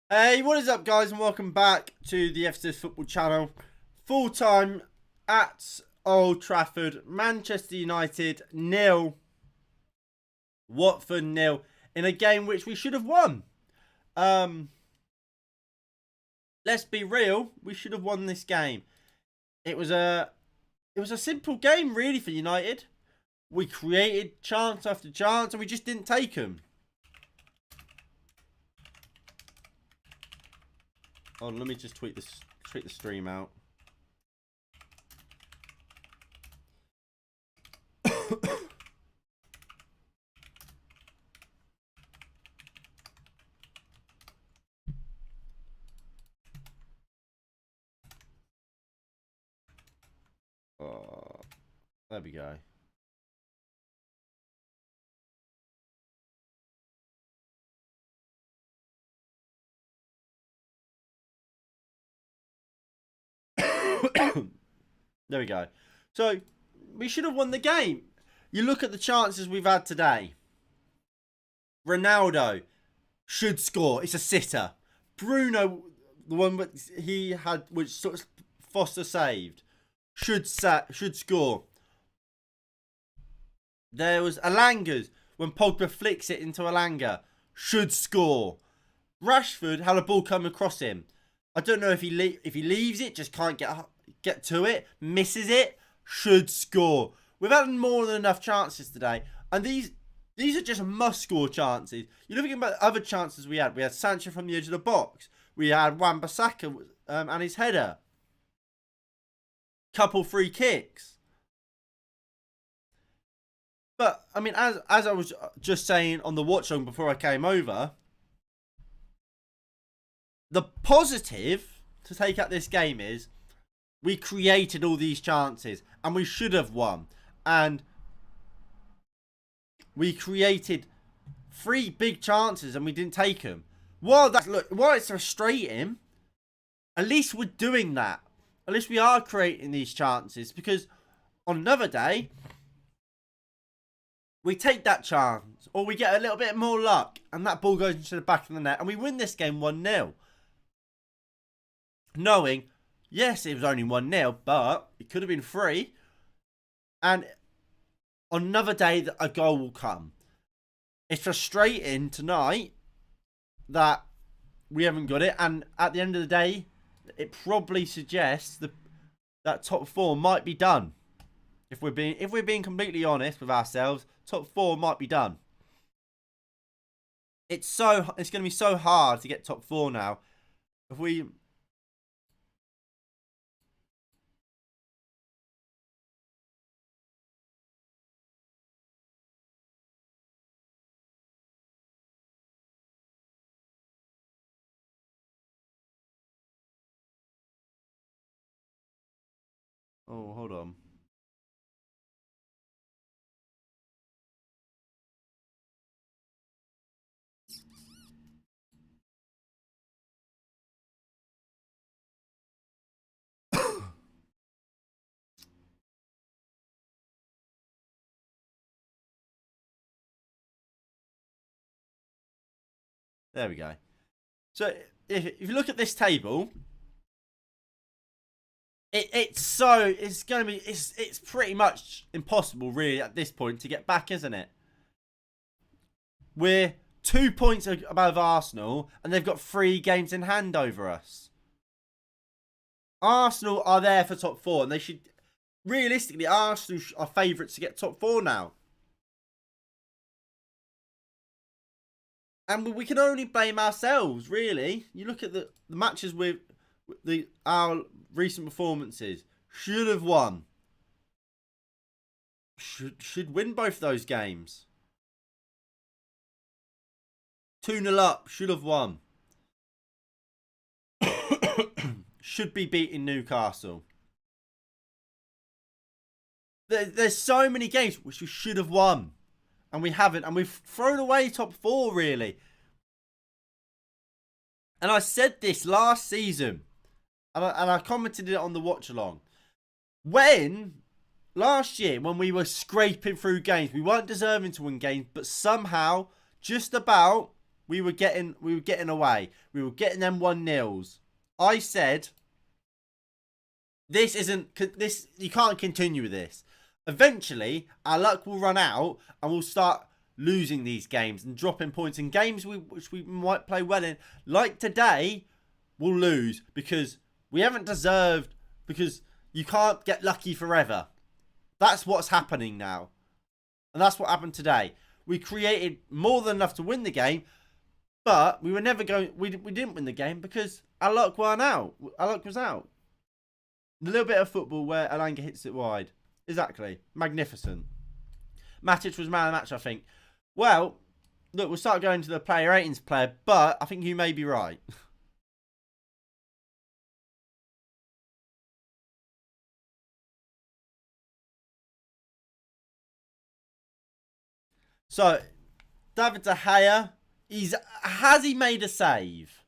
Hey, what is up, guys, and welcome back to the FCS Football Channel. Full time at Old Trafford. Manchester United 0, Watford 0 in a game which we should have won. Let's be real, we should have won this game. It was a simple game, really, for United. We created chance after chance, and we just didn't take them. Oh, let me just tweet the stream out. Oh, there we go. There we go. So, we should have won the game. You look at the chances we've had today. Ronaldo should score. It's a sitter. Bruno, the one that he had, which sort of Foster saved, should score. There was Alanga's, when Pogba flicks it into Alanga, should score. Rashford had a ball come across him. I don't know if he leaves it, just can't get to it, misses it, should score. We've had more than enough chances today, and these are just must-score chances. You're looking at other chances we had. We had Sancho from the edge of the box. We had Wan-Bissaka and his header. Couple free kicks. But, I mean, as I was just saying on the watch-along before I came over, the positive to take out this game is we created all these chances and we should have won. And we created 3 big chances and we didn't take them. While it's frustrating, at least we're doing that. At least we are creating these chances, because on another day, we take that chance or we get a little bit more luck and that ball goes into the back of the net and we win this game 1-0. Knowing, yes, it was only 1-0, but it could have been 3. And on another day, a goal will come. It's frustrating tonight that we haven't got it. And at the end of the day, it probably suggests that top 4 might be done. If we're being completely honest with ourselves, top 4 might be done. It's going to be so hard to get top 4 now. If we... Oh, hold on. There we go. So if you look at this table, it's pretty much impossible really at this point to get back, isn't it? We're 2 points above Arsenal and they've got 3 games in hand over us. Arsenal are there for top 4 and they should, realistically, Arsenal are favourites to get top 4 now. And we can only blame ourselves, really. You look at the matches with our recent performances. Should have won. Should win both those games. 2-0 up. Should have won. Should be beating Newcastle. There's so many games which we should have won. And we haven't. And we've thrown away top 4, really. And I said this last season. And I commented it on the watch along. Last year, when we were scraping through games, we weren't deserving to win games, but somehow, just about, we were getting away. We were getting them 1-0s. I said, this you can't continue with this. Eventually, our luck will run out and we'll start losing these games and dropping points in games which we might play well in. Like today, we'll lose because we haven't deserved, because you can't get lucky forever. That's what's happening now. And that's what happened today. We created more than enough to win the game, but we were never going. We didn't win the game because our luck went out. Our luck was out. A little bit of football where Alanga hits it wide. Exactly. Magnificent. Matic was man of the match, I think. Well, look, we'll start going to the player ratings player, but I think you may be right. So, David De Gea, has he made a save?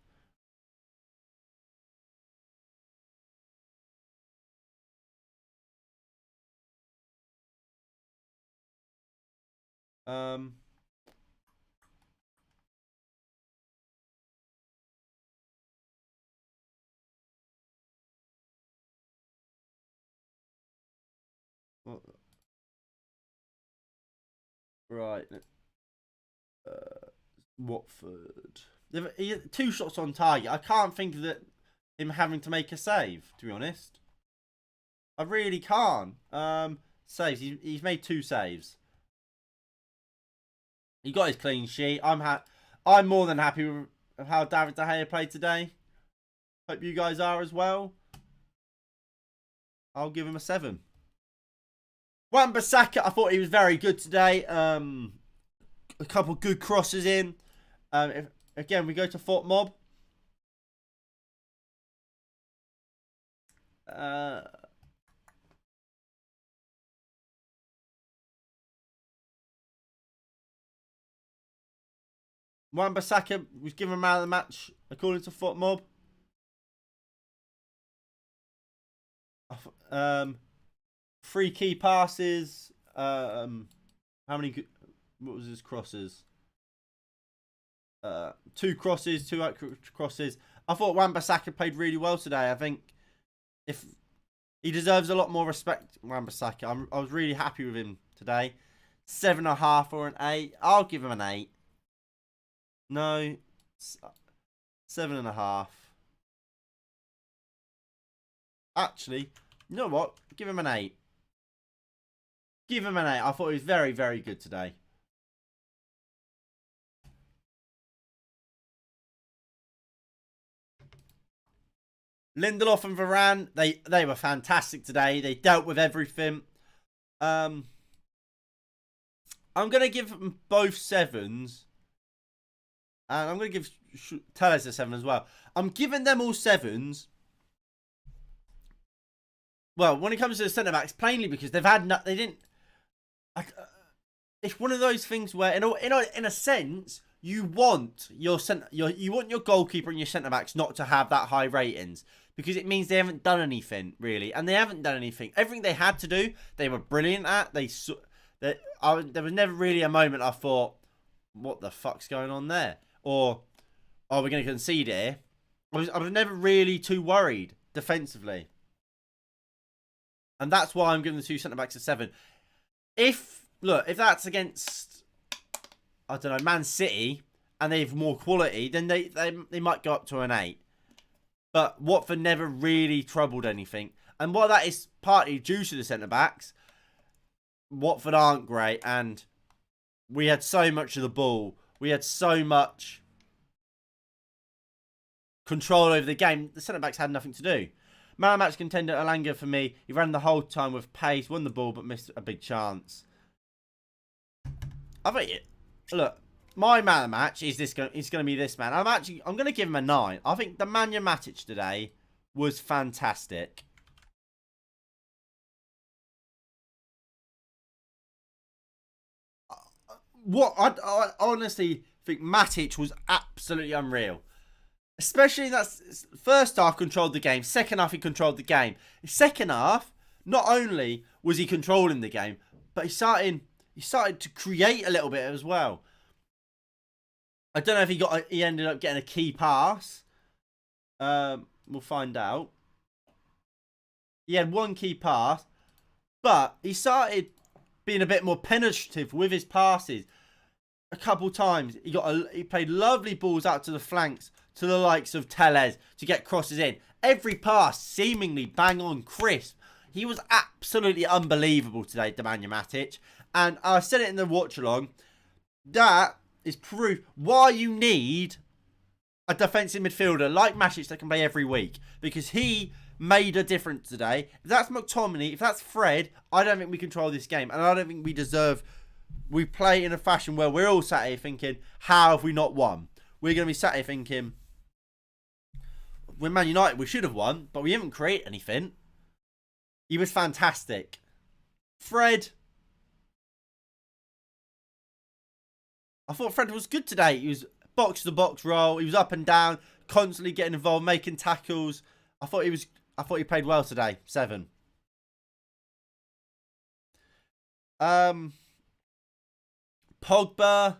Right. Watford. He had 2 shots on target. I can't think of him having to make a save, to be honest. I really can't. Saves. He's made 2 saves. He got his clean sheet. I'm more than happy with how David De Gea played today. Hope you guys are as well. I'll give him a 7. Wan-Bissaka, I thought he was very good today. A couple good crosses in. Again, we go to Fort Mob. Wan-Bissaka was given man of the match according to Fort Mob. Three key passes. How many? What was his crosses? 2 crosses, 2 accurate crosses. I thought Wan-Bissaka played really well today. I think if he deserves a lot more respect, Wan-Bissaka. I was really happy with him today. 7.5 or an 8. I'll give him an 8. No, 7.5. Actually, you know what? Give him an 8. Give him an 8. I thought he was very, very good today. Lindelof and Varane, they were fantastic today. They dealt with everything. I'm going to give them both 7s. And I'm going to give Telles a 7 as well. I'm giving them all 7s. Well, when it comes to the centre backs, plainly because they've had they didn't. It's one of those things where, in a sense, you want your goalkeeper and your centre backs not to have that high ratings because it means they haven't done anything really, and they haven't done anything. Everything they had to do, they were brilliant at. There was never really a moment I thought, what the fuck's going on there? Or, oh, we're going to concede here. I was never really too worried defensively. And that's why I'm giving the 2 centre-backs a 7. If that's against, I don't know, Man City, and they have more quality, then they might go up to an 8. But Watford never really troubled anything. And while that is partly due to the centre-backs, Watford aren't great, and we had so much of the ball. We had so much control over the game. The centre-backs had nothing to do. Man of the match contender Alanga for me. He ran the whole time with pace, won the ball, but missed a big chance. I think look, my man of the match is going to be this man. I'm going to give him a 9. I think the Nemanja Matic today was fantastic. I honestly think Matic was absolutely unreal. Especially that first half controlled the game. Second half he controlled the game. Second half, not only was he controlling the game, but he started to create a little bit as well. I don't know if he ended up getting a key pass. We'll find out. He had one key pass, but he started being a bit more penetrative with his passes. A couple times he played lovely balls out to the flanks, to the likes of Tellez, to get crosses in. Every pass seemingly bang on crisp. He was absolutely unbelievable today, Nemanja Matic. And I said it in the watch along. That is proof why you need a defensive midfielder like Matic that can play every week. Because he made a difference today. If that's McTominay, if that's Fred, I don't think we control this game. And I don't think we deserve... We play in a fashion where we're all sat here thinking, how have we not won? We're going to be sat here thinking, with Man United, we should have won, but we haven't created anything. He was fantastic. Fred. I thought Fred was good today. He was box-to-box role. He was up and down, constantly getting involved, making tackles. I thought he played well today. 7. Pogba.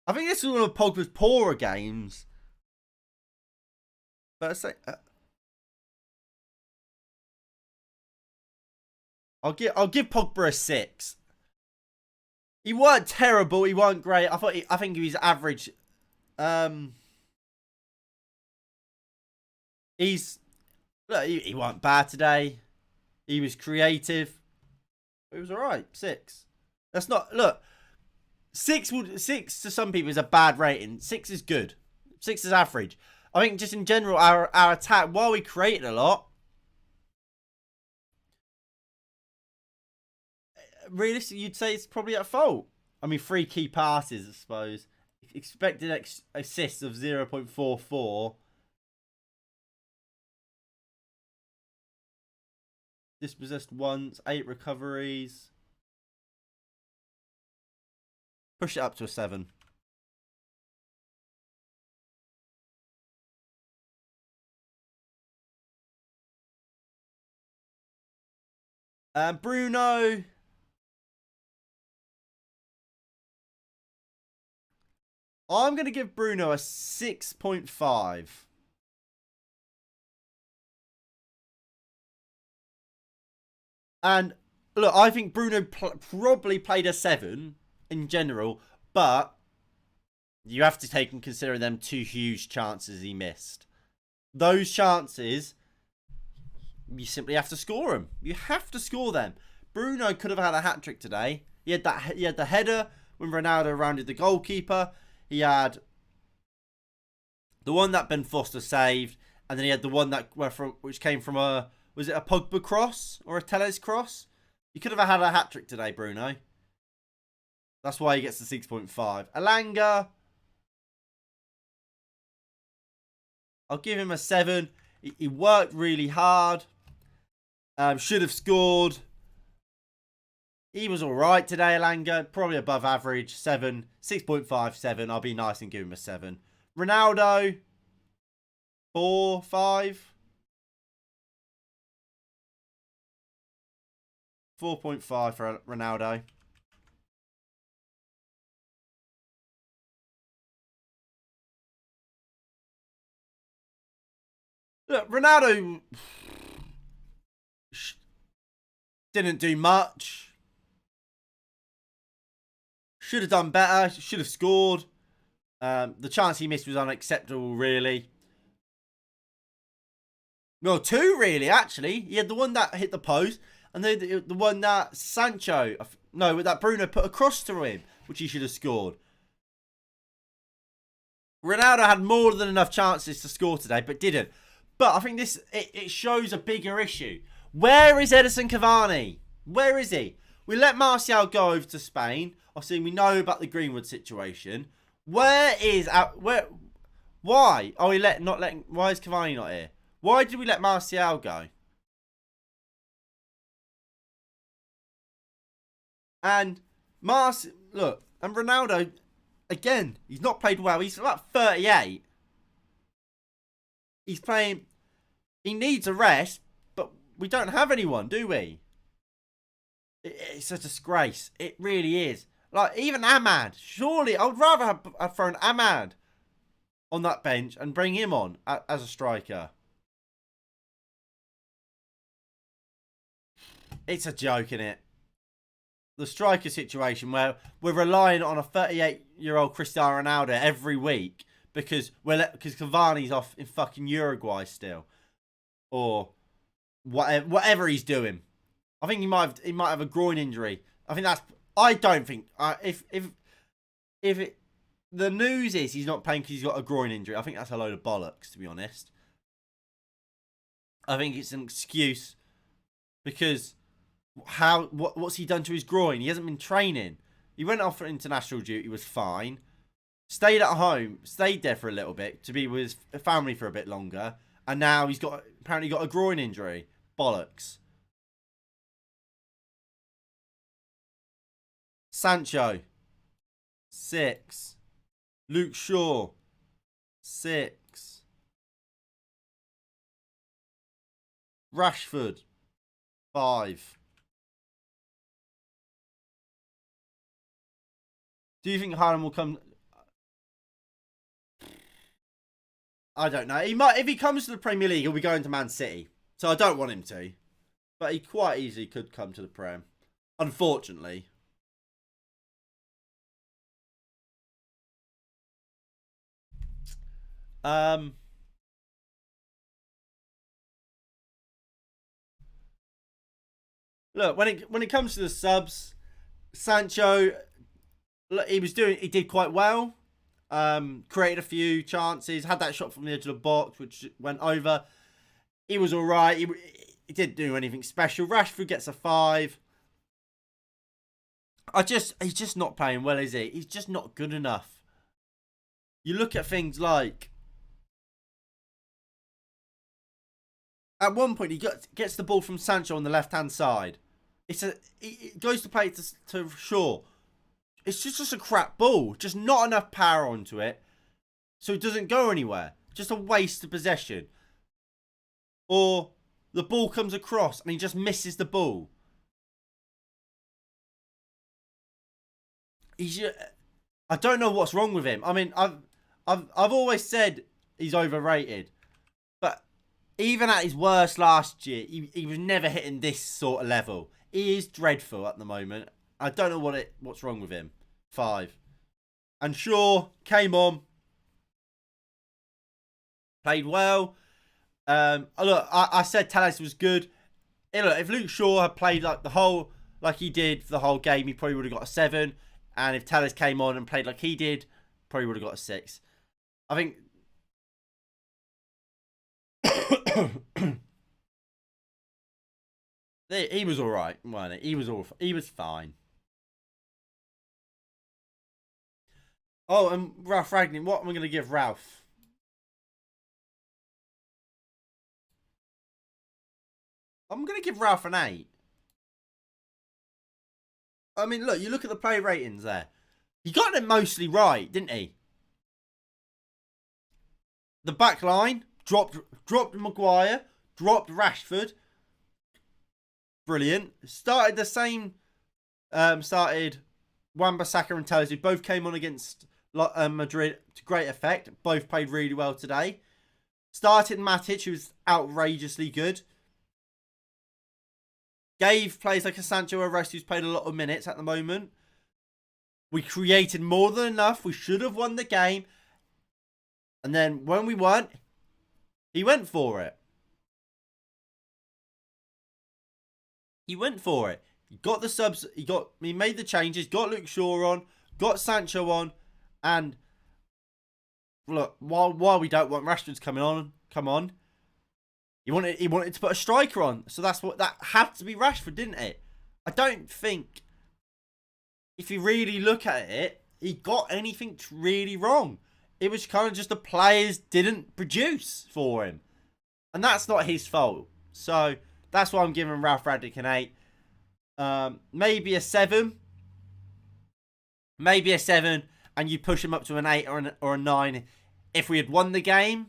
I think this is one of Pogba's poorer games. But I say, I'll give Pogba a 6. He weren't terrible. He weren't great. I think he was average. He weren't bad today. He was creative. It was alright. 6. That's not... Look. 6 to some people is a bad rating. 6 is good. 6 is average. I think just in general, our attack, while we created a lot... Realistically, you'd say it's probably at fault. I mean, 3 key passes, I suppose. Expected assists of 0.44. Dispossessed once, 8 recoveries. Push it up to a 7. Bruno. I'm going to give Bruno a 6.5. And look, I think Bruno probably played a 7 in general, but you have to take and consider them 2 huge chances he missed. Those chances, you simply have to score them. You have to score them. Bruno could have had a hat-trick today. He had the header when Ronaldo rounded the goalkeeper. He had the one that Ben Foster saved, and then he had the one that which came from a... Was it a Pogba cross or a Tellez cross? You could have had a hat-trick today, Bruno. That's why he gets the 6.5. Elanga. I'll give him a 7. He worked really hard. Should have scored. He was alright today, Elanga. Probably above average. 7. 6.5, 7. I'll be nice and give him a 7. Ronaldo. 4, 5. 4.5 for Ronaldo. Look, Ronaldo didn't do much. Should have done better. Should have scored. The chance he missed was unacceptable, really. Well, 2, really, actually. He had the one that hit the post. And then the one that that Bruno put across to him, which he should have scored. Ronaldo had more than enough chances to score today, but didn't. But I think it shows a bigger issue. Where is Edison Cavani? Where is he? We let Martial go over to Spain. Obviously, we know about the Greenwood situation. Why? Why is Cavani not here? Why did we let Martial go? And and Ronaldo, again, he's not played well. He's about 38. He's playing, he needs a rest, but we don't have anyone, do we? It's a disgrace. It really is. Like, even Ahmad. Surely, I would rather have thrown Ahmad on that bench and bring him on as a striker. It's a joke, innit? The striker situation where we're relying on a 38-year-old Cristiano Ronaldo every week because Cavani's off in fucking Uruguay still, or whatever he's doing. I think he might have a groin injury. I don't think if the news is he's not playing because he's got a groin injury, I think that's a load of bollocks, to be honest. I think it's an excuse because what's he done to his groin? He hasn't been training. He went off for international duty, was fine. Stayed at home, stayed there for a little bit to be with his family for a bit longer, and now he's apparently got a groin injury. Bollocks. Sancho, 6. Luke Shaw, 6. Rashford, 5. Do you think Haaland will come? I don't know. He might, if he comes to the Premier League, he'll be going to Man City. So I don't want him to. But he quite easily could come to the Prem. Unfortunately. Look, when it comes to the subs, Sancho, look, he did quite well. Created a few chances, had that shot from the edge of the box, which went over. He was all right. He didn't do anything special. Rashford gets a 5. He's just not playing well, is he? He's just not good enough. You look at things like, at one point, he gets the ball from Sancho on the left-hand side. It goes to play to Shaw. It's just a crap ball. Just not enough power onto it. So it doesn't go anywhere. Just a waste of possession. Or the ball comes across and he just misses the ball. I don't know what's wrong with him. I mean, I've always said he's overrated. But even at his worst last year, he was never hitting this sort of level. He is dreadful at the moment. I don't know what's wrong with him. 5. And Shaw came on. Played well. Look, I said Telles was good. Look, if Luke Shaw had played like he did for the whole game, he probably would have got a 7. And if Telles came on and played like he did, probably would have got a 6. I think he was all right, wasn't he? He was fine. Oh, and Ralph Ragnick, what am I going to give Ralph? I'm going to give Ralph an 8. I mean, look, you look at the play ratings there. He got them mostly right, didn't he? The back line dropped Maguire, dropped Rashford. Brilliant. Started the same. Started Wan-Bissaka and Telles, who both came on against Madrid to great effect. Both played really well today. Started Matic, who was outrageously good. Gave players like a Sancho a rest, who's played a lot of minutes at the moment. We created more than enough. We should have won the game. And then when we weren't, he went for it. He went for it. He got the subs. He made the changes. Got Luke Shaw on. Got Sancho on. And look, while we don't want Rashford's come on. He wanted to put a striker on. So that had to be Rashford, didn't it? I don't think, if you really look at it, he got anything really wrong. It was kind of just the players didn't produce for him. And that's not his fault. So that's why I'm giving Ralph Ragnick an 8. Maybe a 7. Maybe a 7. And you push him up to an 8 or a 9 if we had won the game.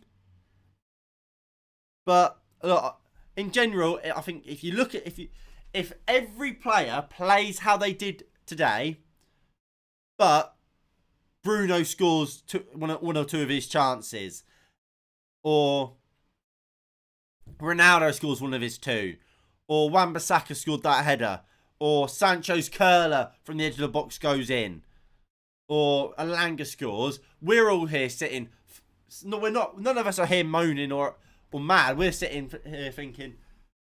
But look, in general, I think if you look at if every player plays how they did today, but Bruno scores one or two of his chances, or Ronaldo scores one of his two, or Wan-Bissaka scored that header, or Sancho's curler from the edge of the box goes in, or Alanga scores, we're all here sitting. No, we're not. None of us are here moaning or mad. We're sitting here thinking,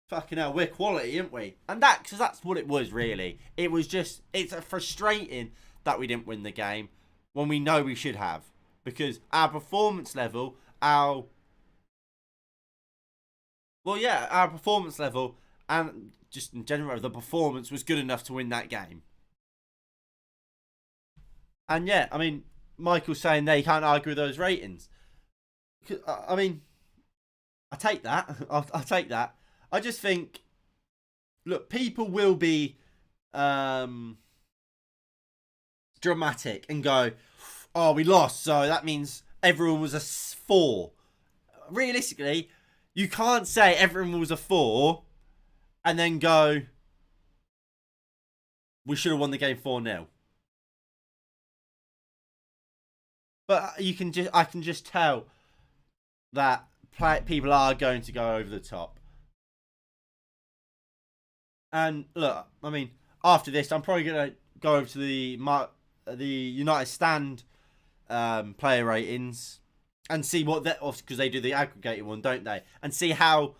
"Fucking hell, we're quality, aren't we?" And because that's what it was really. It was just, it's frustrating that we didn't win the game when we know we should have, because our performance level, our performance level, and just in general, the performance was good enough to win that game. And yeah, I mean, Michael's saying there you can't argue with those ratings. I mean, I take that. I'll take that. I just think, look, people will be dramatic and go, "Oh, we lost, so that means everyone was a 4." Realistically, you can't say everyone was a 4 and then go, "We should have won the game 4-0." But I can just tell that people are going to go over the top. And look, I mean, after this, I'm probably going to go over to the United Stand player ratings and see what that, because they do the aggregated one, don't they? And see how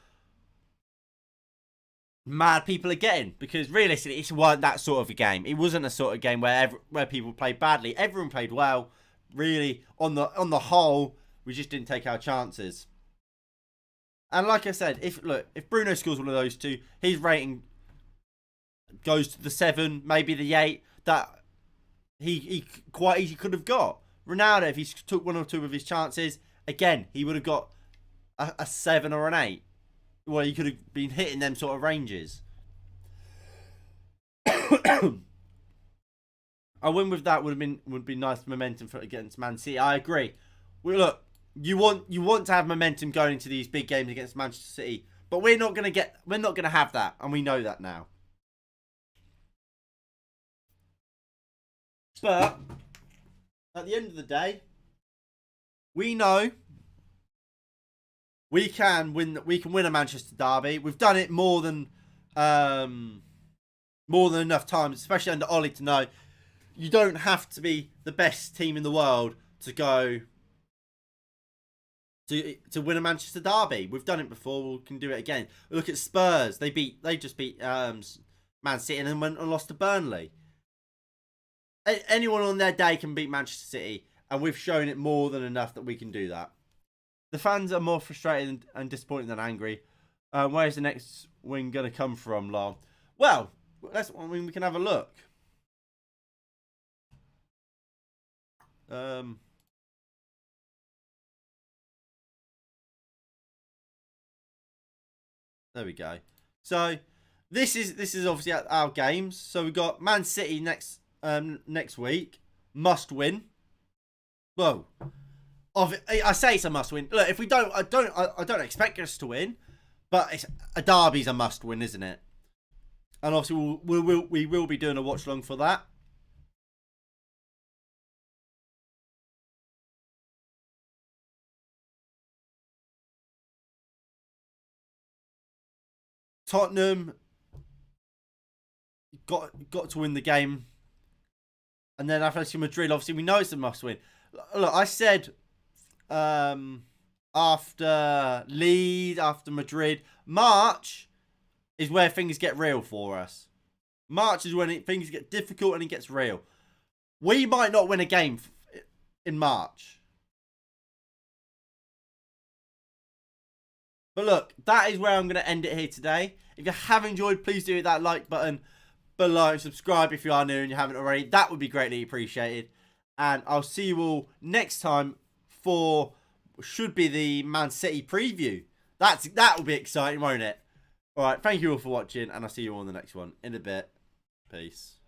mad people are getting, because realistically, it wasn't that sort of a game. It wasn't a sort of game where people played badly. Everyone played well. Really, on the whole, we just didn't take our chances. And like I said, if Bruno scores one of those two, his rating goes to the 7, maybe the 8 that he quite easily could have got. Ronaldo, if he took one or two of his chances, again, he would have got a 7 or an 8. Well, he could have been hitting them sort of ranges. A win with that would be nice momentum for against Man City. I agree. Well, look, you want to have momentum going into these big games against Manchester City, but we're not gonna have that, and we know that now. But at the end of the day, we know we can win a Manchester derby. We've done it more than enough times, especially under Ollie, to know you don't have to be the best team in the world to go to win a Manchester derby. We've done it before. We can do it again. Look at Spurs. They just beat Man City and then went and lost to Burnley. Anyone on their day can beat Manchester City, and we've shown it more than enough that we can do that. The fans are more frustrated and disappointed than angry. Where's the next win going to come from, Lol? Well, we can have a look. There we go. So this is obviously our games. So we've got Man City next week. Must win. Whoa. I say it's a must win. Look, if we don't, I don't expect us to win, but a derby's a must win, isn't it? And obviously we will be doing a watch along for that. Tottenham got to win the game, and then Atletico Madrid. Obviously, we know it's a must win. Look, I said after Leeds, after Madrid, March is where things get real for us. March is when things get difficult and it gets real. We might not win a game in March. But look, that is where I'm going to end it here today. If you have enjoyed, please do hit that like button below. Subscribe if you are new and you haven't already. That would be greatly appreciated. And I'll see you all next time for should be the Man City preview. That will be exciting, won't it? All right, thank you all for watching, and I'll see you all on the next one in a bit. Peace.